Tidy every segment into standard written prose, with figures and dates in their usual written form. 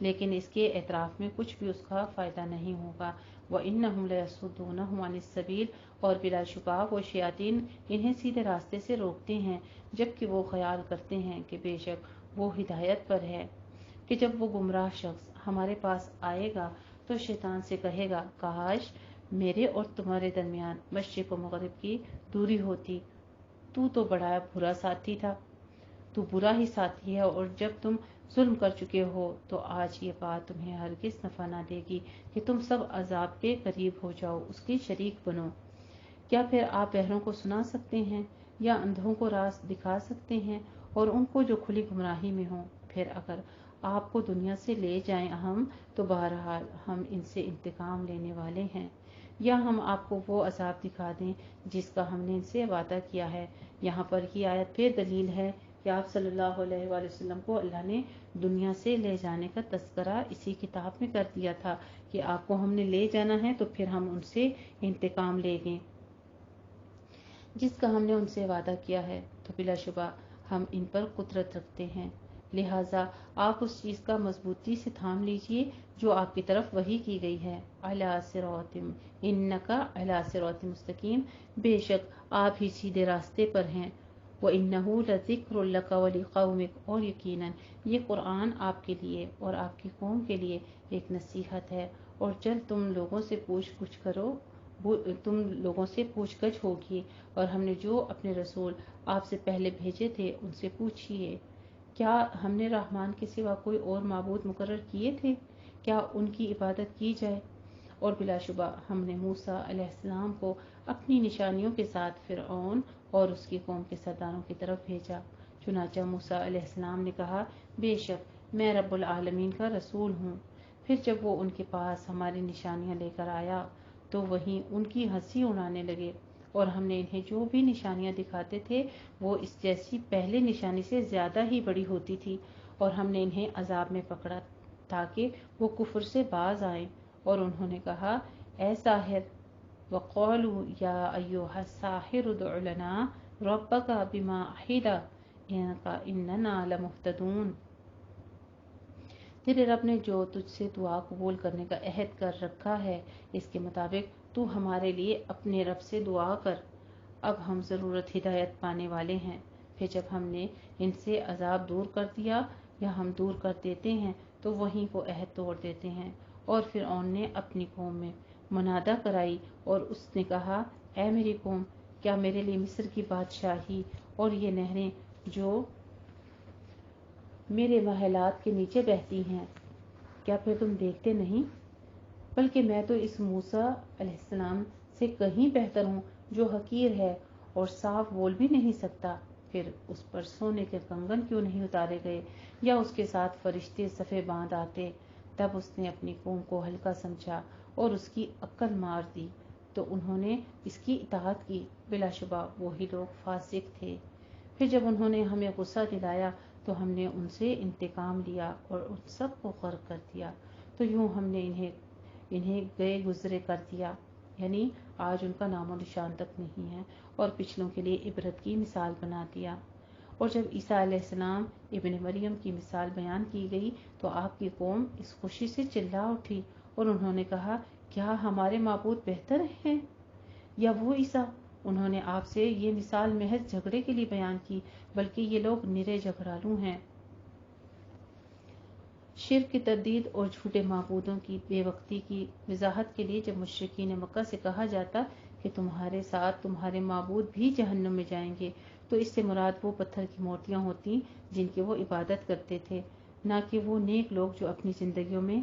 لیکن اس کے اعتراف میں کچھ بھی اس کا فائدہ نہیں ہوگا۔ وَإِنَّهُمْ لَيَصُدُّونَهُمْ عَنِ السَّبِيلِ، اور بلا شبہ وہ شیاطین انہیں سیدھے راستے سے روکتے ہیں، جبکہ وہ خیال کرتے ہیں کہ بے شک وہ ہدایت پر ہے۔ کہ جب وہ گمراہ شخص ہمارے پاس آئے گا تو شیطان سے کہے گا، کاش میرے اور تمہارے درمیان مشرق و مغرب کی دوری ہوتی، تو بڑا برا ساتھی تھا، تو برا ہی ساتھی ہے، اور جب تم ظلم کر چکے ہو تو آج یہ بات تمہیں ہرگز نفع نہ دے گی کہ تم سب عذاب کے قریب ہو جاؤ، اس کی شریک بنو۔ کیا پھر آپ بہروں کو سنا سکتے ہیں یا اندھوں کو راست دکھا سکتے ہیں، اور ان کو جو کھلی گمراہی میں ہوں؟ پھر اگر آپ کو دنیا سے لے جائیں ہم، تو بہرحال ہم ان سے انتقام لینے والے ہیں، یا ہم آپ کو وہ عذاب دکھا دیں جس کا ہم نے ان سے وعدہ کیا ہے۔ یہاں پر یہ آیت پھر دلیل ہے کہ آپ صلی اللہ علیہ وآلہ وسلم کو اللہ نے دنیا سے لے جانے کا تذکرہ اسی کتاب میں کر دیا تھا کہ آپ کو ہم نے لے جانا ہے تو پھر ہم ان سے انتقام لیں گے جس کا ہم نے ان سے وعدہ کیا ہے، تو بلا شبہ ہم ان پر قدرت رکھتے ہیں، لہٰذا آپ اس چیز کا مضبوطی سے تھام لیجئے جو آپ کی طرف وحی کی گئی ہے۔ علی صراط انک علی صراط مستقیم، بے شک آپ ہی سیدھے راستے پر ہیں۔ وَإِنَّهُ لَذِكْرٌ لَكَ وَلِقَوْمِكَ، اور یقیناً یہ قرآن آپ کے لیے اور آپ کی قوم کے لیے ایک نصیحت ہے۔ اور جب تم لوگوں سے پوچھ گچھ ہوگی، اور ہم نے جو اپنے رسول آپ سے پہلے بھیجے تھے ان سے پوچھیے، کیا ہم نے رحمان کے سوا کوئی اور معبود مقرر کیے تھے؟ کیا ان کی عبادت کی جائے؟ اور بلا شبہ ہم نے موسیٰ علیہ السلام کو اپنی نشانیوں کے ساتھ فرعون اور اس کی قوم کے سرداروں کی طرف بھیجا۔ چنانچہ موسیٰ علیہ السلام نے کہا، بے شک میں رب العالمین کا رسول ہوں۔ پھر جب وہ ان کے پاس ہماری نشانیاں لے کر آیا تو وہیں ان کی ہنسی اڑانے لگے، اور ہم نے انہیں جو بھی نشانیاں دکھاتے تھے وہ اس جیسی پہلے نشانی سے زیادہ ہی بڑی ہوتی تھی، اور ہم نے انہیں عذاب میں پکڑا تاکہ وہ کفر سے باز آئیں، اور انہوں نے کہا، اے ساحر، وَقَالُوا يَا أَيُّهَا السَّاحِرُ ادْعُ لَنَا رَبَّكَ بِمَا عَهِدَ إِنَّنَا لَمُهْتَدُونَ۔ تیرے رب نے جو تجھ سے دعا قبول کرنے کا عہد کر رکھا ہے اس کے مطابق تو ہمارے لیے اپنے رب سے دعا کر، اب ہم ضرورت ہدایت پانے والے ہیں۔ پھر جب ہم نے ان سے عذاب دور کر دیا یا ہم دور کر دیتے ہیں تو وہیں کو عہد توڑ دیتے ہیں۔ اور فرعون نے اپنی قوم میں منادہ کرائی اور اس نے کہا، اے میری قوم، کیا میرے لیے مصر کی بادشاہی اور یہ نہریں جو میرے محلات کے نیچے بہتی ہیں، کیا پھر تم دیکھتے نہیں؟ بلکہ میں تو اس موسیٰ علیہ السلام سے کہیں بہتر ہوں جو حقیر ہے اور صاف بول بھی نہیں سکتا۔ پھر اس پر سونے کے کنگن کیوں نہیں اتارے گئے یا اس کے ساتھ فرشتے صفے باندھ آتے؟ تب اس نے اپنی قوم کو ہلکا سمجھا اور اس کی عقل مار دی تو انہوں نے اس کی اطاعت کی، بلا شبہ وہی لوگ فاسق تھے۔ پھر جب انہوں نے ہمیں غصہ دلایا تو ہم نے ان سے انتقام لیا اور ان سب کو غرق کر دیا، تو یوں ہم نے انہیں گئے گزرے کر دیا، یعنی آج ان کا نام و نشان تک نہیں ہے، اور پچھلوں کے لیے عبرت کی مثال بنا دیا۔ اور جب عیسیٰ علیہ السلام ابن مریم کی مثال بیان کی گئی تو آپ کی قوم اس خوشی سے چلا اٹھی اور انہوں نے کہا، کیا ہمارے معبود بہتر ہیں یا وہ عیسیٰ؟ انہوں نے آپ سے یہ مثال محض جھگڑے کے لیے بیان کی، بلکہ یہ لوگ نرے جھگڑالو ہیں۔ شرک کی تردید اور جھوٹے معبودوں کی بے وقتی کی وضاحت کے لیے جب مشرکین مکہ سے کہا جاتا کہ تمہارے ساتھ تمہارے معبود بھی جہنم میں جائیں گے، تو اس سے مراد وہ پتھر کی مورتیاں ہوتی جن کی وہ عبادت کرتے تھے، نہ کہ وہ نیک لوگ جو اپنی زندگیوں میں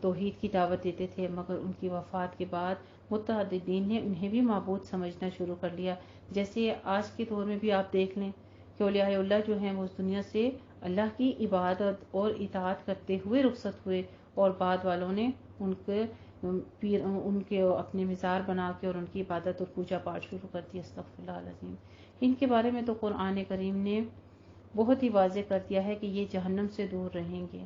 توحید کی دعوت دیتے تھے، مگر ان کی وفات کے بعد متعددین نے انہیں بھی معبود سمجھنا شروع کر لیا۔ جیسے آج کے دور میں بھی آپ دیکھ لیں کہ اولیاء اللہ جو ہیں وہ اس دنیا سے اللہ کی عبادت اور اطاعت کرتے ہوئے رخصت ہوئے، اور بعد والوں نے ان کے اپنے مزار بنا کے اور ان کی عبادت اور پوجا پاٹ شروع کر دی۔ استغفر اللہ العظیم۔ ان کے بارے میں تو قرآن کریم نے بہت ہی واضح کر دیا ہے کہ یہ جہنم سے دور رہیں گے،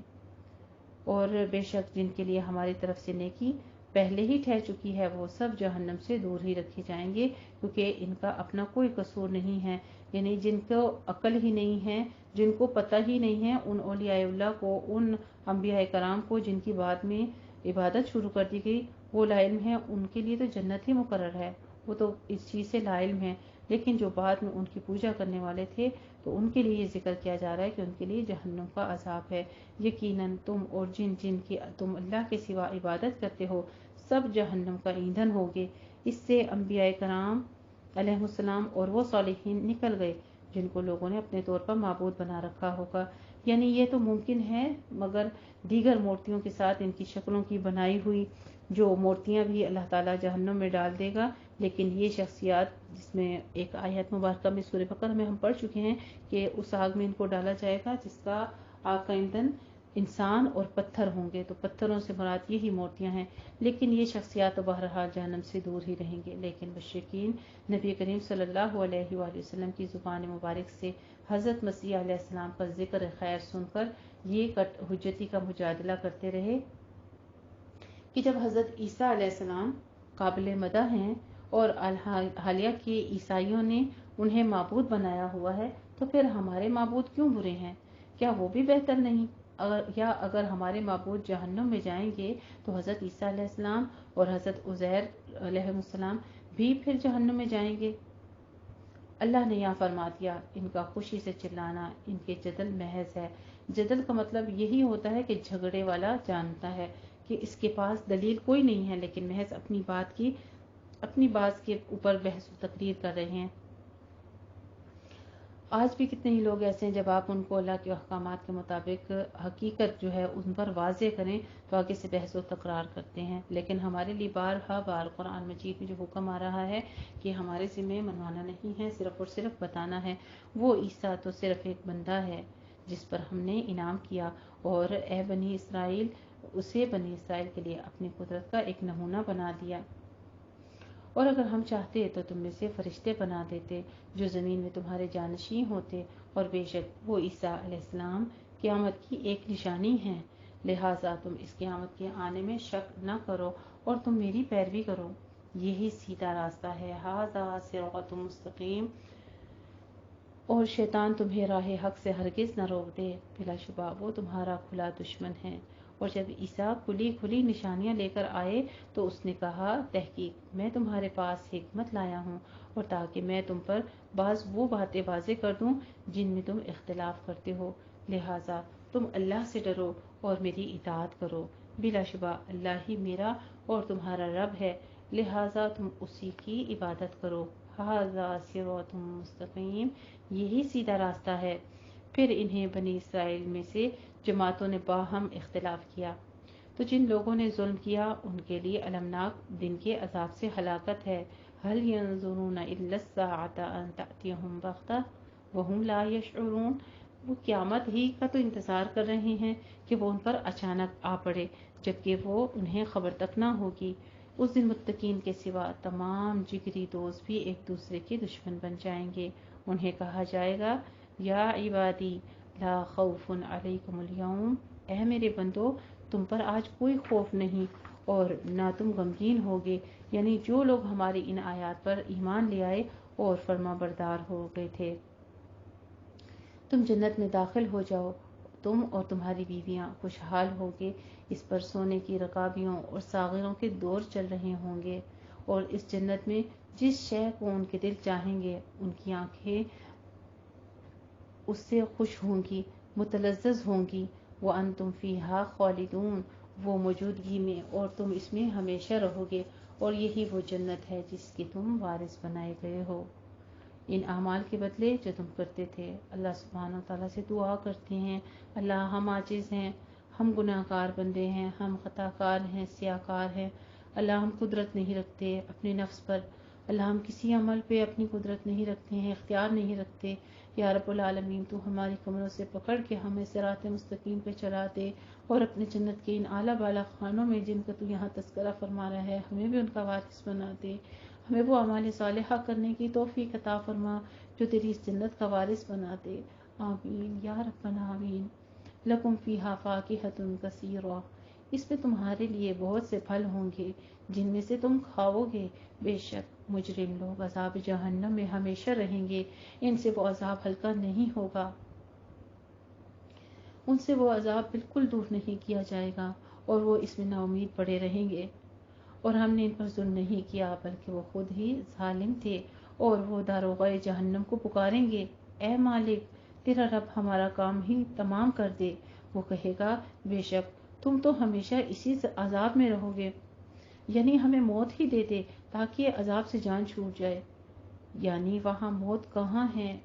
اور بے شک جن کے لیے ہماری طرف سے نیکی پہلے ہی ٹھہر چکی ہے وہ سب جہنم سے دور ہی رکھے جائیں گے، کیونکہ ان کا اپنا کوئی قصور نہیں ہے، یعنی جن کو عقل ہی نہیں ہے، جن کو پتہ ہی نہیں ہے، ان اولیاء اللہ کو، ان انبیاء کرام کو جن کی بعد میں عبادت شروع کر دی گئی، وہ لا علم ہے، ان کے لیے تو جنت ہی مقرر ہے، وہ تو اس چیز سے لا علم ہے۔ لیکن جو بعد میں ان کی پوجا کرنے والے تھے تو ان کے لیے یہ ذکر کیا جا رہا ہے کہ ان کے لیے جہنم کا عذاب ہے۔ یقیناً تم اور جن کی تم اللہ کے سوا عبادت کرتے ہو سب جہنم کا ایندھن ہوگے۔ اس سے انبیاء کرام علیہ السلام اور وہ صالحین نکل گئے جن کو لوگوں نے اپنے طور پر معبود بنا رکھا ہوگا۔ یعنی یہ تو ممکن ہے، مگر دیگر مورتیوں کے ساتھ ان کی شکلوں کی بنائی ہوئی جو مورتیاں بھی اللہ تعالیٰ جہنم میں ڈال دے گا۔ لیکن یہ شخصیات، جس میں ایک آیت مبارکہ میں سورہ بقرہ میں ہم پڑھ چکے ہیں کہ اس آگ میں ان کو ڈالا جائے گا جس کا آگ کا ایندھن انسان اور پتھر ہوں گے، تو پتھروں سے مراد یہی مورتیاں ہیں۔ لیکن یہ شخصیات تو بہرحال جہنم سے دور ہی رہیں گے۔ لیکن مشرکین نبی کریم صلی اللہ علیہ وآلہ وسلم کی زبان مبارک سے حضرت مسیح علیہ السلام کا ذکر خیر سن کر یہ حجتی کا مجادلہ کرتے رہے کہ جب حضرت عیسیٰ علیہ السلام قابل مدح ہیں اور حالیہ کے عیسائیوں نے انہیں معبود بنایا ہوا ہے، تو پھر ہمارے معبود کیوں برے ہیں؟ کیا وہ بھی بہتر نہیں؟ اگر ہمارے معبود جہنم میں جائیں گے تو حضرت عیسیٰ علیہ السلام اور حضرت عزیر علیہ السلام بھی پھر جہنم میں جائیں گے۔ اللہ نے یہاں فرما دیا، ان کا خوشی سے چلانا ان کے جدل محض ہے۔ جدل کا مطلب یہی ہوتا ہے کہ جھگڑے والا جانتا ہے کہ اس کے پاس دلیل کوئی نہیں ہے، لیکن محض اپنی بات کے اوپر بحث و تقریر کر رہے ہیں۔ آج بھی کتنے ہی لوگ ایسے ہیں، جب آپ ان کو اللہ کے احکامات کے مطابق حقیقت جو ہے ان پر واضح کریں تو آگے سے بحث و تکرار کرتے ہیں۔ لیکن ہمارے لیے بار قرآن مجید میں جو حکم آ رہا ہے کہ ہمارے ذمہ منوانا نہیں ہے، صرف اور صرف بتانا ہے۔ وہ عیسیٰ تو صرف ایک بندہ ہے جس پر ہم نے انعام کیا، اور اے بنی اسرائیل، اسے بنی اسرائیل کے لیے اپنی قدرت کا ایک نمونہ بنا دیا، اور اگر ہم چاہتے تو تم میں سے فرشتے بنا دیتے جو زمین میں تمہارے جانشین ہوتے، اور بے شک وہ عیسیٰ علیہ السلام قیامت کی ایک نشانی ہے، لہٰذا تم اس قیامت کے آنے میں شک نہ کرو اور تم میری پیروی کرو، یہی سیدھا راستہ ہے، ھذا صراط مستقیم، اور شیطان تمہیں راہ حق سے ہرگز نہ روک دے، بلا شبہ وہ تمہارا کھلا دشمن ہے۔ اور جب عیسیٰ کھلی نشانیاں لے کر آئے تو اس نے کہا، تحقیق میں تمہارے پاس حکمت لایا ہوں، اور تاکہ میں تم پر بعض وہ باتیں واضح کر دوں جن میں تم اختلاف کرتے ہو، لہٰذا تم اللہ سے ڈرو اور میری اطاعت کرو، بلا شبہ اللہ ہی میرا اور تمہارا رب ہے، لہٰذا تم اسی کی عبادت کرو، ھذا صراط مستقیم، یہی سیدھا راستہ ہے۔ پھر انہیں بنی اسرائیل میں سے جماعتوں نے باہم اختلاف کیا، تو جن لوگوں نے ظلم کیا ان کے لیے المناک دن کے عذاب سے ہلاکت ہے۔ هل ينظرون الا الساعة ان تأتيهم بغتة وهم لا يشعرون، وہ قیامت ہی کا تو انتظار کر رہے ہیں کہ وہ ان پر اچانک آ پڑے، جبکہ وہ انہیں خبر تک نہ ہوگی۔ اس دن متقین کے سوا تمام جگری دوست بھی ایک دوسرے کے دشمن بن جائیں گے۔ انہیں کہا جائے گا، یا عبادی لا خوف علیکم اليوم، اے میرے بندو تم پر آج کوئی خوف نہیں اور نہ تم غمگین ہوگے، یعنی جو لوگ ہماری ان آیات پر ایمان لے آئے اور فرما بردار ہو گئے تھے۔ تم جنت میں داخل ہو جاؤ، تم اور تمہاری بیویاں خوشحال ہوگے، اس پر سونے کی رکابیوں اور ساغروں کے دور چل رہے ہوں گے، اور اس جنت میں جس شے کو ان کے دل چاہیں گے ان کی آنکھیں اس سے خوش ہوں گی، متلذذ ہوں گی، وَأَنْتُمْ فِيهَا خَالِدُونَ، وہ موجودگی میں اور تم اس میں ہمیشہ رہو گے، اور یہی وہ جنت ہے جس کی تم وارث بنائے گئے ہو۔ ان اعمال کے بدلے جو تم کرتے تھے، اللہ سبحانہ وتعالیٰ سے دعا کرتے ہیں، اللہ ہم عاجز ہیں، ہم گناہ گار بندے ہیں، ہم خطا کار ہیں، سیاہ کار ہیں، اللہ ہم قدرت نہیں رکھتے اپنے نفس پر، اللہ ہم کسی عمل پہ اپنی قدرت نہیں رکھتے ہیں، اختیار نہیں رکھتے، یا رب العالمین تو ہماری کمروں سے پکڑ کے ہمیں صراط مستقیم پہ چلا دے، اور اپنے جنت کے ان اعلیٰ بالا خانوں میں جن کا تو یہاں تذکرہ فرما رہا ہے ہمیں بھی ان کا وارث بنا دے، ہمیں وہ اعمال صالحہ کرنے کی توفیق عطا فرما جو تیری اس جنت کا وارث بنا دے، آمین یا رب العالمین۔ لکم فیہا فاکہۃ کثیرہ، اس میں تمہارے لیے بہت سے پھل ہوں گے جن میں سے تم کھاؤ گے۔ بے شک مجرم لوگ عذاب جہنم میں ہمیشہ رہیں گے، ان سے وہ عذاب ہلکا نہیں ہوگا، ان سے وہ عذاب بالکل دور نہیں کیا جائے گا، اور وہ اس میں نا امید پڑے رہیں گے۔ اور ہم نے ان پر ظلم نہیں کیا بلکہ وہ خود ہی ظالم تھے، اور وہ داروغہ جہنم کو پکاریں گے، اے مالک تیرا رب ہمارا کام ہی تمام کر دے۔ وہ کہے گا بے شک تم تو ہمیشہ اسی عذاب میں رہو گے، یعنی ہمیں موت ہی دے دے تاکہ عذاب سے جان چھوٹ جائے۔ یعنی وہاں موت کہاں ہے،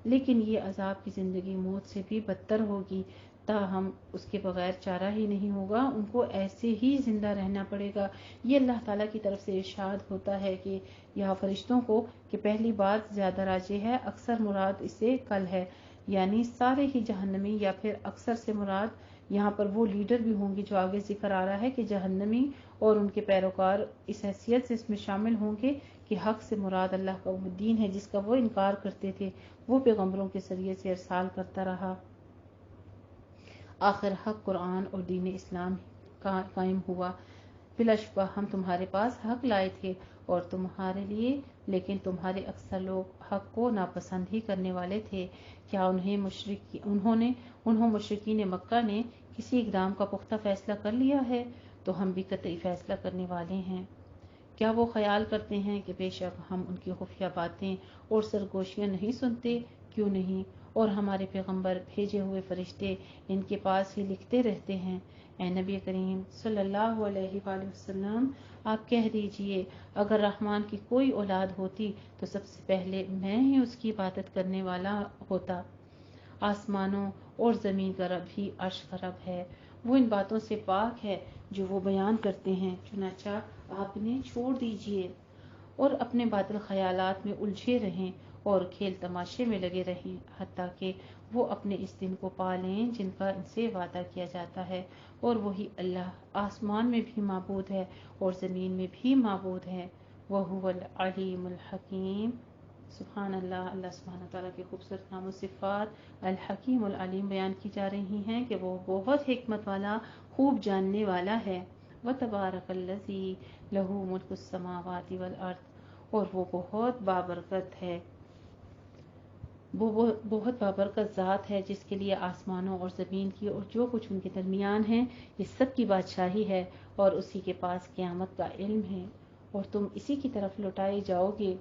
لیکن یہ عذاب کی زندگی موت سے بھی بدتر ہوگی، تاہم اس کے بغیر چارہ ہی نہیں ہوگا، ان کو ایسے ہی زندہ رہنا پڑے گا۔ یہ اللہ تعالیٰ کی طرف سے ارشاد ہوتا ہے کہ یہاں فرشتوں کو کہ پہلی بات زیادہ راجح ہے، اکثر مراد اس سے کل ہے، یعنی سارے ہی جہنمی، یا پھر اکثر سے مراد یہاں پر وہ لیڈر بھی ہوں گے جو آگے ذکر آ رہا ہے کہ جہنمی اور ان کے پیروکار اس حیثیت سے اس میں شامل ہوں گے کہ حق سے مراد اللہ کا وہ دین ہے جس کا وہ انکار کرتے تھے، وہ پیغمبروں کے ذریعے سے ارسال کرتا رہا۔ آخر حق قرآن اور دین اسلام قائم ہوا۔ بلا شبہ ہم تمہارے پاس حق لائے تھے اور تمہارے لیے، لیکن تمہارے اکثر لوگ حق کو ناپسند ہی کرنے والے تھے۔ کیا انہوں مشرکین مکہ نے کسی اقدام کا پختہ فیصلہ کر لیا ہے؟ تو ہم بھی قطعی فیصلہ کرنے والے ہیں۔ کیا وہ خیال کرتے ہیں کہ بے شک ہم ان کی خفیہ باتیں اور سرگوشیاں نہیں سنتے؟ کیوں نہیں، اور ہمارے پیغمبر بھیجے ہوئے فرشتے ان کے پاس ہی لکھتے رہتے ہیں۔ اے نبی کریم صلی اللہ علیہ وآلہ وسلم، آپ کہہ دیجئے اگر رحمان کی کوئی اولاد ہوتی تو سب سے پہلے میں ہی اس کی عبادت کرنے والا ہوتا۔ آسمانوں اور زمین کا رب ہی عرش کا رب ہے، وہ ان باتوں سے پاک ہے جو وہ بیان کرتے ہیں، چنانچہ آپ انہیں چھوڑ دیجئے اور اپنے باطل خیالات میں الجھے رہیں اور کھیل تماشے میں لگے رہیں، حتیٰ کہ وہ اپنے اس دن کو پا لیں جن کا ان سے وعدہ کیا جاتا ہے۔ اور وہی اللہ آسمان میں بھی معبود ہے اور زمین میں بھی معبود ہے، وَهُوَ العلیم الحکیم۔ سبحان اللہ، اللہ سبحانہ تعالیٰ کے خوبصورت نام و صفات الحکیم العلیم بیان کی جا رہی ہیں کہ وہ بہت حکمت والا، خوب جاننے والا ہے۔ وَتَبَارَكَ الَّذِي لَهُ مُلْكُ السَّمَاوَاتِ وَالْأَرْضِ، اور وہ بہت بابرکت ہے، وہ بہت بابرکت ذات ہے جس کے لیے آسمانوں اور زمین کی اور جو کچھ ان کے درمیان ہے یہ سب کی بادشاہی ہے، اور اسی کے پاس قیامت کا علم ہے، اور تم اسی کی طرف لوٹائے جاؤ گے۔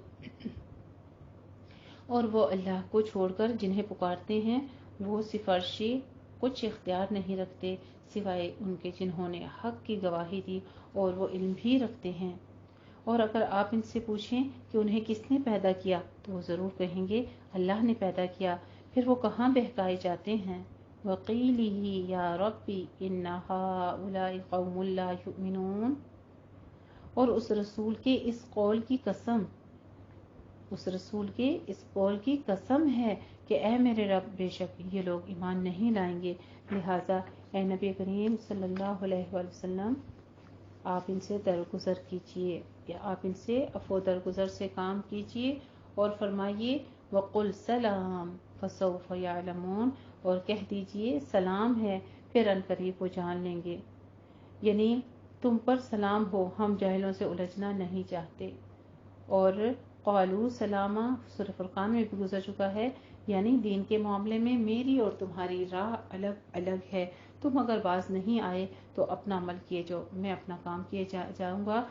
اور وہ اللہ کو چھوڑ کر جنہیں پکارتے ہیں وہ سفارشی کچھ اختیار نہیں رکھتے سوائے ان کے جنہوں نے حق کی گواہی دی، اور وہ علم بھی رکھتے ہیں۔ اور اگر آپ ان سے پوچھیں کہ انہیں کس نے پیدا کیا تو وہ ضرور کہیں گے اللہ نے پیدا کیا، پھر وہ کہاں بہکائے جاتے ہیں۔ وَقِيلِهِ يَا رَبِّ إِنَّ هَٰؤُلَاءِ قَوْمٌ لَّا يُؤْمِنُونَ، اور اس رسول کے اس قول کی قسم ہے کہ اے میرے رب بے شک یہ لوگ ایمان نہیں لائیں گے، لہٰذا اے نبی کریم صلی اللہ علیہ وآلہ وسلم آپ ان سے درگزر کیجئے، یا آپ ان سے عفو درگزر سے کام کیجئے اور فرمائیے وَقُلْ سَلَامٌ فَسَوْفَ يَعْلَمُونَ، اور کہہ دیجئے سلام ہے، پھر ان قریب وہ جان لیں گے، یعنی تم پر سلام ہو، ہم جاہلوں سے الجھنا نہیں چاہتے۔ اور قالوا سلاما سورہ فرقان میں بھی گزر چکا ہے، یعنی دین کے معاملے میں میری اور تمہاری راہ الگ الگ ہے، تم اگر باز نہیں آئے تو اپنا عمل کیے جو، میں اپنا کام کیے جاؤں گا،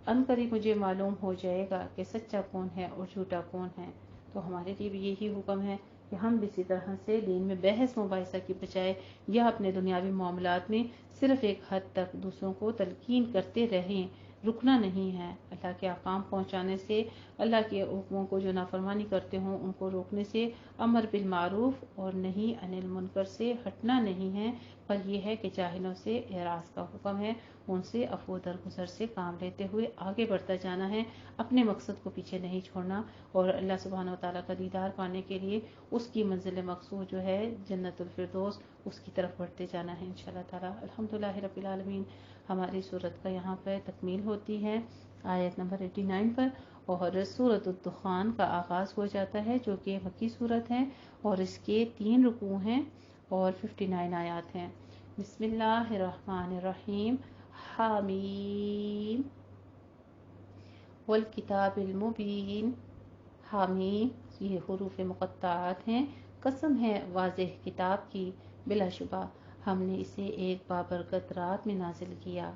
ان قریب مجھے معلوم ہو جائے گا کہ سچا کون ہے اور جھوٹا کون ہے۔ تو ہمارے لیے بھی یہی حکم ہے کہ ہم بھی اسی طرح سے دین میں بحث مباحثہ کی بجائے یا اپنے دنیاوی معاملات میں صرف ایک حد تک دوسروں کو تلقین کرتے رہیں، رکنا نہیں ہے۔ اللہ کے احکام پہنچانے سے، اللہ کے حکموں کو جو نافرمانی کرتے ہوں ان کو روکنے سے، امر بالمعروف اور نہی عن المنکر سے ہٹنا نہیں ہے، پر یہ ہے کہ جاہلوں سے اعراض کا حکم ہے، ان سے عفو درگزر سے کام لیتے ہوئے آگے بڑھتا جانا ہے، اپنے مقصد کو پیچھے نہیں چھوڑنا، اور اللہ سبحانہ وتعالیٰ کا دیدار پانے کے لیے اس کی منزل مقصود جو ہے جنت الفردوس، اس کی طرف بڑھتے جانا ہے انشاءاللہ تعالیٰ۔ الحمدللہ رب العالمین۔ ہماری سورت کا یہاں پر تکمیل ہوتی ہے آیت نمبر 89 پر، اور سورۃ الدخان کا آغاز ہو جاتا ہے جو کہ مکی سورت ہے، اور اس کے 3 رکوع ہیں اور 59 آیات ہیں۔ بسم اللہ الرحمن الرحیم، حامیم والکتاب المبین۔ حامیم یہ حروف مقطعات ہیں، قسم ہے واضح کتاب کی، بلا شبہ ہم نے اسے ایک بابرکت رات میں نازل کیا۔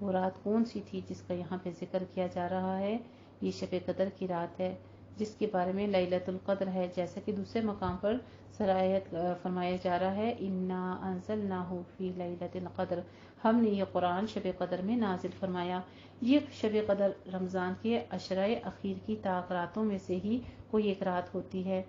وہ رات کون سی تھی جس کا یہاں پہ ذکر کیا جا رہا ہے؟ یہ شب قدر کی رات ہے، جس کے بارے میں لیلۃ القدر ہے، جیسا کہ دوسرے مقام پر سرایت فرمایا جا رہا ہے، انا انزلناہ فی لیلۃ القدر، ہم نے یہ قرآن شب قدر میں نازل فرمایا۔ یہ شب قدر رمضان کے عشرۂ اخیر کی طاق راتوں میں سے ہی کوئی ایک رات ہوتی ہے۔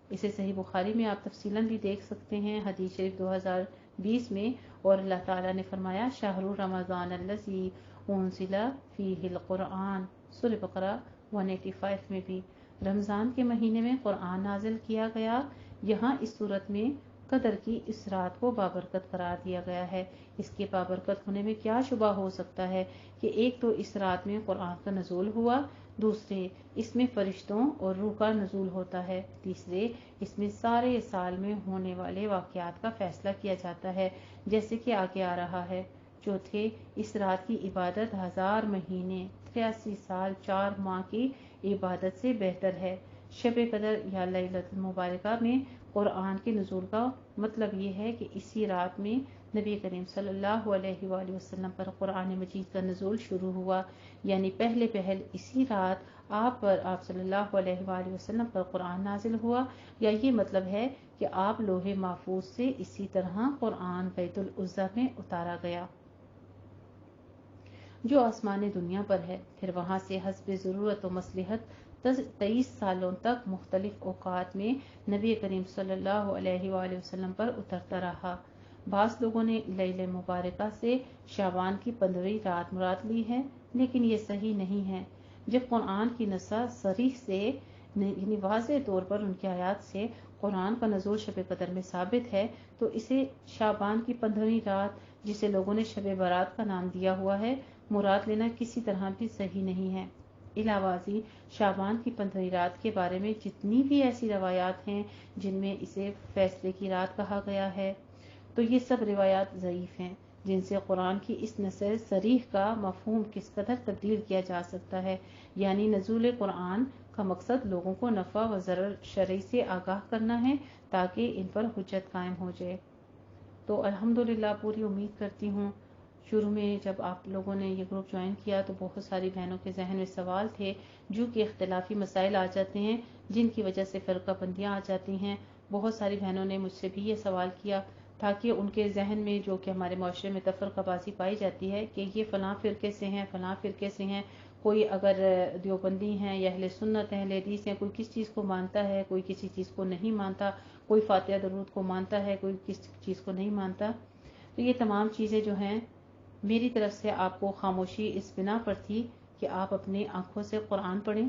اسے صحیح بخاری میں آپ تفصیلاً بھی دیکھ سکتے ہیں، حدیث شریف 2020 میں، اور اللہ تعالیٰ نے فرمایا شہر رمضان الذی انزل فیہ القرآن، سورہ بقرہ 185 میں بھی رمضان کے مہینے میں قرآن نازل کیا گیا۔ یہاں اس صورت میں قدر کی اس رات کو بابرکت قرار دیا گیا ہے۔ اس کے بابرکت ہونے میں کیا شبہ ہو سکتا ہے کہ ایک تو اس رات میں قرآن کا نزول ہوا، دوسرے اس میں فرشتوں اور روح کا نزول ہوتا ہے، تیسرے اس میں سارے سال میں ہونے والے واقعات کا فیصلہ کیا جاتا ہے، جیسے کہ آگے آ رہا ہے، چوتھے اس رات کی عبادت 1000 مہینے 83 سال 4 ماہ کی عبادت سے بہتر ہے۔ شب قدر یا لیلۃ المبارکہ میں قرآن کے نزول کا مطلب یہ ہے کہ اسی رات میں نبی کریم صلی اللہ علیہ وآلہ وسلم پر قرآن مجید کا نزول شروع ہوا، یعنی پہل اسی رات آپ صلی اللہ علیہ وآلہ وسلم پر قرآن نازل ہوا، یا یہ مطلب ہے کہ آپ لوح محفوظ سے اسی طرح قرآن بیت العزا میں اتارا گیا جو آسمان دنیا پر ہے، پھر وہاں سے حسب ضرورت و مصلحت 23 سالوں تک مختلف اوقات میں نبی کریم صلی اللہ علیہ وآلہ وسلم پر اترتا رہا۔ بعض لوگوں نے لیلہ مبارکہ سے شعبان کی 15ویں رات مراد لی ہے، لیکن یہ صحیح نہیں ہے۔ جب قرآن کی نص صریح سے یعنی واضح طور پر ان کی آیات سے قرآن کا نزول شب قدر میں ثابت ہے، تو اسے شعبان کی 15ویں رات، جسے لوگوں نے شب برات کا نام دیا ہوا ہے، مراد لینا کسی طرح بھی صحیح نہیں ہے۔ علاوہ ازیں شعبان کی 15ویں رات کے بارے میں جتنی بھی ایسی روایات ہیں جن میں اسے فیصلے کی رات کہا گیا ہے، تو یہ سب روایات ضعیف ہیں، جن سے قرآن کی اس نص صریح کا مفہوم کس قدر تبدیل کیا جا سکتا ہے۔ یعنی نزول قرآن کا مقصد لوگوں کو نفع و ضرر شرعی سے آگاہ کرنا ہے تاکہ ان پر حجت قائم ہو جائے۔ تو الحمدللہ پوری امید کرتی ہوں، شروع میں جب آپ لوگوں نے یہ گروپ جوائن کیا تو بہت ساری بہنوں کے ذہن میں سوال تھے، جو کہ اختلافی مسائل آ جاتے ہیں جن کی وجہ سے فرقہ بندیاں آ جاتی ہیں۔ بہت ساری بہنوں نے مجھ سے بھی یہ سوال کیا تاکہ ان کے ذہن میں جو کہ ہمارے معاشرے میں تفرقہ بازی پائی جاتی ہے کہ یہ فلاں فرقے سے ہیں، فلاں فرقے سے ہیں، کوئی اگر دیوبندی ہیں یا اہل سنت ہیں، اہل حدیث ہیں، کوئی کس چیز کو مانتا ہے، کوئی کسی چیز کو نہیں مانتا، کوئی فاتحہ درود کو مانتا ہے، کوئی کس چیز کو نہیں مانتا۔ تو یہ تمام چیزیں جو ہیں میری طرف سے آپ کو خاموشی اس بنا پر تھی کہ آپ اپنی آنکھوں سے قرآن پڑھیں،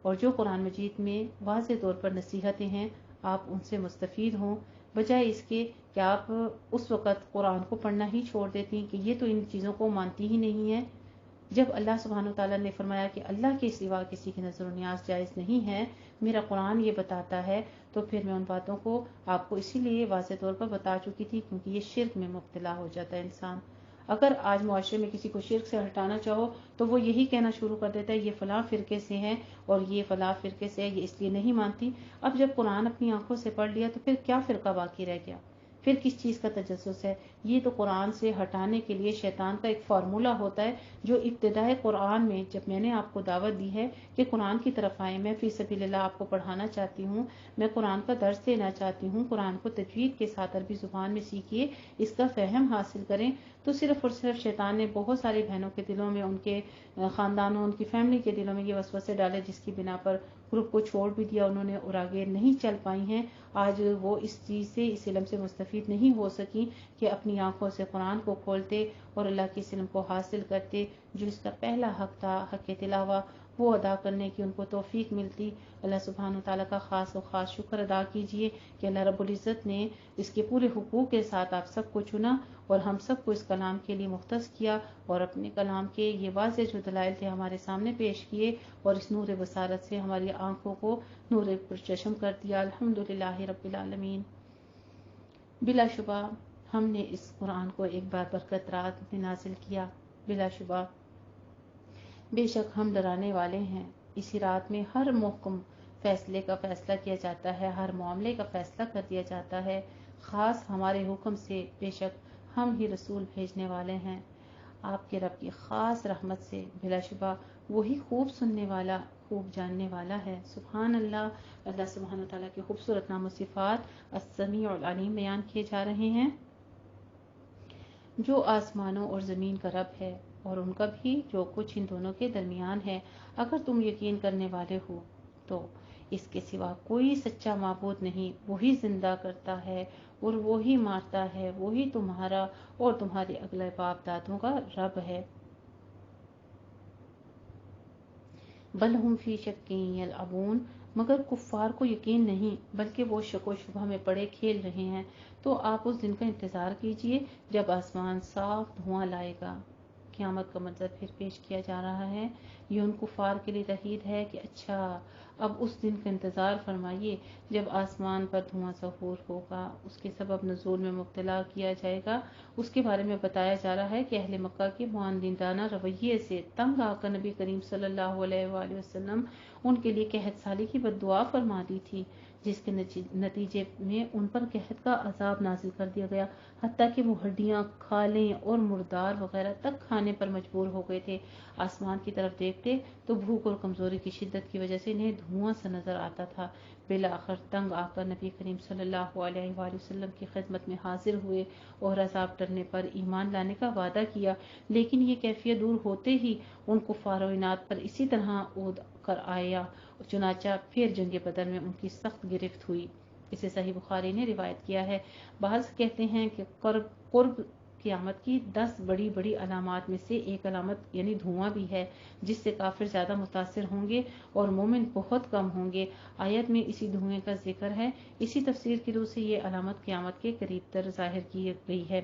اور جو قرآن مجید میں واضح طور پر نصیحتیں ہیں آپ ان سے مستفید ہوں، بجائے اس کے کہ آپ اس وقت قرآن کو پڑھنا ہی چھوڑ دیتی ہیں کہ یہ تو ان چیزوں کو مانتی ہی نہیں ہے۔ جب اللہ سبحانہ وتعالیٰ نے فرمایا کہ اللہ کے سوا کسی کی نظر و نیاز جائز نہیں ہے، میرا قرآن یہ بتاتا ہے، تو پھر میں ان باتوں کو آپ کو اسی لیے واضح طور پر بتا چکی تھی کیونکہ یہ شرک میں مبتلا ہو جاتا ہے انسان۔ اگر آج معاشرے میں کسی کو شرک سے ہٹانا چاہو تو وہ یہی کہنا شروع کر دیتا ہے یہ فلاں فرقے سے ہے اور یہ فلاں فرقے سے ہے، یہ اس لیے نہیں مانتی۔ اب جب قرآن اپنی آنکھوں سے پڑھ لیا تو پھر کیا فرقہ باقی رہ گیا؟ پھر کس چیز کا تجسس ہے؟ یہ تو قرآن سے ہٹانے کے لیے شیطان کا ایک فارمولہ ہوتا ہے، جو ابتدائے قرآن میں جب میں نے آپ کو دعوت دی ہے کہ قرآن کی طرف آئیں، میں فی سبیل اللہ آپ کو پڑھانا چاہتی ہوں، میں قرآن کا درس دینا چاہتی ہوں، قرآن کو تجوید کے ساتھ عربی زبان میں سیکھیے، اس کا فہم حاصل کریں، تو صرف اور صرف شیطان نے بہت ساری بہنوں کے دلوں میں، ان کے خاندانوں، ان کی فیملی کے دلوں میں یہ وسوسے ڈالے، جس کی بنا پر گروپ کو چھوڑ بھی دیا انہوں نے اور آگے نہیں چل پائی ہیں۔ آج وہ اس چیز سے، اس علم سے مستفید نہیں ہو سکی کہ اپنی آنکھوں سے قرآن کو کھولتے اور اللہ کے علم کو حاصل کرتے، جو اس کا پہلا حق تھا، حق تلاوہ، وہ ادا کرنے کی ان کو توفیق ملتی۔ اللہ سبحانہ وتعالیٰ کا خاص و خاص شکر ادا کیجئے کہ اللہ رب العزت نے اس کے پورے حقوق کے ساتھ آپ سب کو چنا اور ہم سب کو اس کلام کے لیے مختص کیا، اور اپنے کلام کے یہ واضح جو دلائل تھے ہمارے سامنے پیش کیے، اور اس نور بصارت سے ہماری آنکھوں کو نور پر چشم کر دیا۔ الحمدللہ رب العالمین۔ بلا شبہ ہم نے اس قرآن کو ایک بار برکت رات میں نازل کیا، بلا شبہ بے شک ہم ڈرانے والے ہیں۔ اسی رات میں ہر محکم فیصلے کا فیصلہ کیا جاتا ہے، ہر معاملے کا فیصلہ کر دیا جاتا ہے، خاص ہمارے حکم سے۔ بے شک ہم ہی رسول بھیجنے والے ہیں آپ کے رب کی خاص رحمت سے، بلا شبہ وہی خوب سننے والا، خوب جاننے والا ہے۔ سبحان اللہ۔ اللہ سبحانہ وتعالیٰ کے خوبصورت نام و صفات السمیع العلیم بیان کیے جا رہے ہیں، جو آسمانوں اور زمین کا رب ہے، اور ان کا بھی جو کچھ ان دونوں کے درمیان ہے۔ اگر تم یقین کرنے والے ہو تو اس کے سوا کوئی سچا معبود نہیں، وہی زندہ کرتا ہے اور وہی مارتا ہے، وہی تمہارا اور تمہارے اگلے باپ دادوں کا رب ہے۔ بل ہم فی شک یلعبون، مگر کفار کو یقین نہیں بلکہ وہ شک و شبہ میں پڑے کھیل رہے ہیں۔ تو آپ اس دن کا انتظار کیجئے جب آسمان صاف دھواں لائے گا۔ قیامت کا منظر پھر پیش کیا جا رہا ہے۔ یہ ان کفار کے لیے تحید ہے کہ اچھا اب اس دن کا انتظار فرمائیے جب آسمان پر دھواں ظہور ہوگا، اس کے سبب نزول میں مبتلا کیا جائے گا۔ اس کے بارے میں بتایا جا رہا ہے کہ اہل مکہ کے معاندینانہ رویے سے تنگ آ کر نبی کریم صلی اللہ علیہ وآلہ وسلم ان کے لیے قحط سالی کی بد دعا فرما دی تھی، جس کے نتیجے میں ان پر قحط کا عذاب نازل کر دیا گیا، حتیٰ کہ وہ ہڈیاں، کھالیں اور مردار وغیرہ تک کھانے پر مجبور ہو گئے تھے۔ آسمان کی طرف دیکھتے تو بھوک اور کمزوری کی شدت کی وجہ سے انہیں دھواں سا نظر آتا تھا۔ بالآخر تنگ آ کر نبی کریم صلی اللہ علیہ وآلہ وسلم کی خدمت میں حاضر ہوئے اور عذاب ٹلنے پر ایمان لانے کا وعدہ کیا، لیکن یہ کیفیت دور ہوتے ہی ان کفار و عناد پر اسی طرح عود کر آیا۔ چنانچہ پھر جنگ بدر میں ان کی سخت گرفت ہوئی۔ اسے صحیح بخاری نے روایت کیا ہے۔ بعض کہتے ہیں کہ قرب قیامت کی 10 بڑی بڑی علامات میں سے ایک علامت یعنی دھواں بھی ہے، جس سے کافر زیادہ متاثر ہوں گے اور مومن بہت کم ہوں گے۔ آیت میں اسی دھوئیں کا ذکر ہے۔ اسی تفسیر کی روح سے یہ علامت قیامت کے قریب تر ظاہر کی گئی ہے،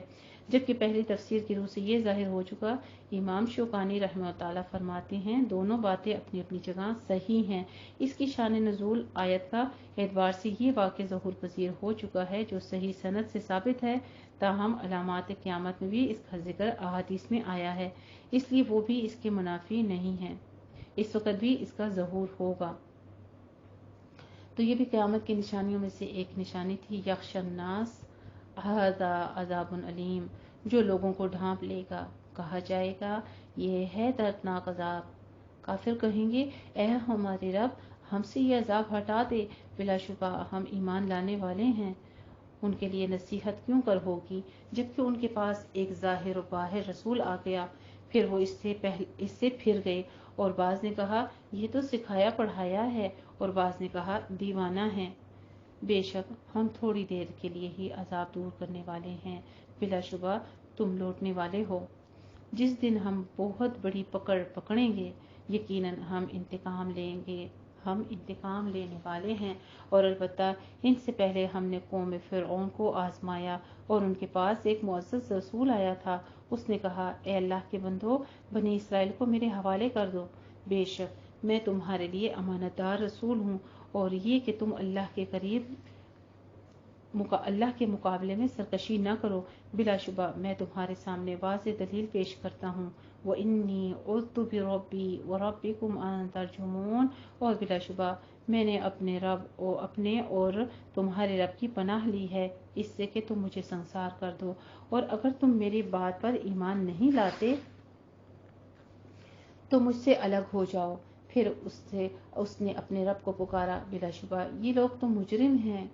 جبکہ پہلی تفسیر کی روح سے یہ ظاہر ہو چکا۔ امام شوکانی رحمہ اللہ تعالیٰ فرماتے ہیں دونوں باتیں اپنی اپنی جگہ صحیح ہیں۔ اس کی شان نزول آیت کا اعتبار سے یہ واقع ظہور پذیر ہو چکا ہے جو صحیح سند سے ثابت ہے، تاہم علامات قیامت میں بھی اس کا ذکر احادیث میں آیا ہے، اس لیے وہ بھی اس کے منافی نہیں ہے۔ اس وقت بھی اس کا ظہور ہوگا۔ تو یہ بھی قیامت کی نشانیوں میں سے ایک نشانی تھی۔ یخشی الناس ھذا عذاب علیم، جو لوگوں کو ڈھانپ لے گا، کہا جائے گا یہ ہے دردناک عذاب۔ کافر کہیں گے اے ہمارے رب ہم سے یہ عذاب ہٹا دے، بلا شبہ ہم ایمان لانے والے ہیں۔ ان کے لیے نصیحت کیوں کر ہوگی جبکہ ان کے پاس ایک ظاہر و باہر رسول آ گیا، پھر وہ اس سے پھر گئے، اور بعض نے کہا یہ تو سکھایا پڑھایا ہے، اور بعض نے کہا دیوانہ ہے۔ بے شک ہم تھوڑی دیر کے لیے ہی عذاب دور کرنے والے ہیں، بلا شبہ تم لوٹنے والے ہو۔ جس دن ہم بہت بڑی پکڑ پکڑیں گے، یقیناً ہم انتقام لیں گے، ہم انتقام لینے والے ہیں۔ اور البتہ ان سے پہلے ہم نے قوم فرعون کو آزمایا، اور ان کے پاس ایک معزز رسول آیا تھا، اس نے کہا اے اللہ کے بندو بنی اسرائیل کو میرے حوالے کر دو، بے شک میں تمہارے لیے امانت دار رسول ہوں، اور یہ کہ تم اللہ کے مقابلے میں سرکشی نہ کرو، بلا شبہ میں تمہارے سامنے واضح دلیل پیش کرتا ہوں۔ وَإِنِّي عُذْتُ بِرَبِّي وَرَبِّكُمْ أَن تَرْجُمُونِ، اور بلا شبہ میں نے اپنے اور تمہارے رب کی پناہ لی ہے اس سے کہ تم مجھے سنسار کر دو، اور اگر تم میری بات پر ایمان نہیں لاتے تو مجھ سے الگ ہو جاؤ۔ پھر اس نے اپنے رب کو پکارا، بلا شبہ یہ لوگ تو مجرم ہیں۔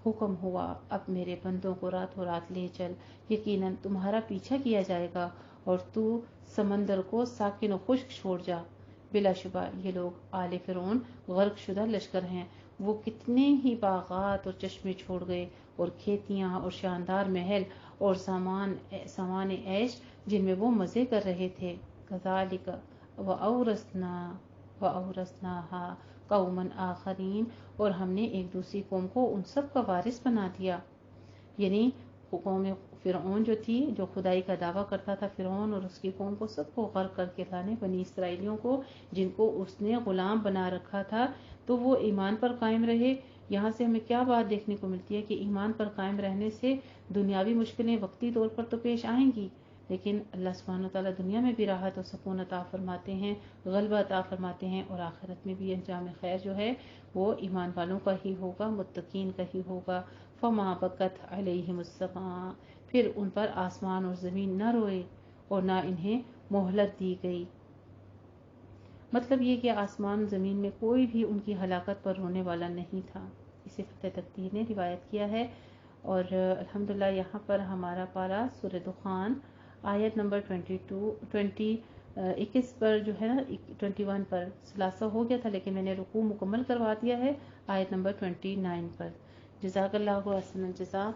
حکم ہوا اب میرے بندوں کو راتوں رات لے چل، یقیناً تمہارا پیچھا کیا جائے گا، اور تو سمندر کو ساکن و خشک چھوڑ جا۔ بلا شبہ یہ لوگ آل فرعون غرق شدہ لشکر ہیں، وہ کتنے ہی باغات اور چشمے چھوڑ گئے، اور کھیتیاں اور شاندار محل اور سامان عیش جن میں وہ مزے کر رہے تھے۔ کذالک وَأَوْرَثْنَاهَا قَوْمًا آخَرِينَ، اور ہم نے ایک دوسری قوم کو ان سب کا وارث بنا دیا، یعنی قوم فرعون جو تھی، جو خدائی کا دعویٰ کرتا تھا، فرعون اور اس کی قوم کو سب کو غرق کر کے لانے بنی اسرائیلیوں کو، جن کو اس نے غلام بنا رکھا تھا، تو وہ ایمان پر قائم رہے، یہاں سے ہمیں کیا بات دیکھنے کو ملتی ہے کہ ایمان پر قائم رہنے سے دنیاوی مشکلیں وقتی طور پر تو پیش آئیں گی، لیکن اللہ سبحانہ وتعالیٰ دنیا میں بھی راحت و سکون عطا فرماتے ہیں، غلبہ عطا فرماتے ہیں، اور آخرت میں بھی انجام خیر جو ہے وہ ایمان والوں کا ہی ہوگا، متقین کا ہی ہوگا۔ فما بکت علیہم السماء، پھر ان پر آسمان اور زمین نہ روئے اور نہ انہیں مہلت دی گئی۔ مطلب یہ کہ آسمان زمین میں کوئی بھی ان کی ہلاکت پر رونے والا نہیں تھا۔ اسے فتح تقدیر نے روایت کیا ہے، اور الحمدللہ یہاں پر ہمارا پارا سورہ دخان آیت نمبر 21 پر جو ہے نا 21 پر خلاصہ ہو گیا تھا، لیکن میں نے رکوع مکمل کروا دیا ہے آیت نمبر 29 پر۔ جزاک اللہ احسن الجزا۔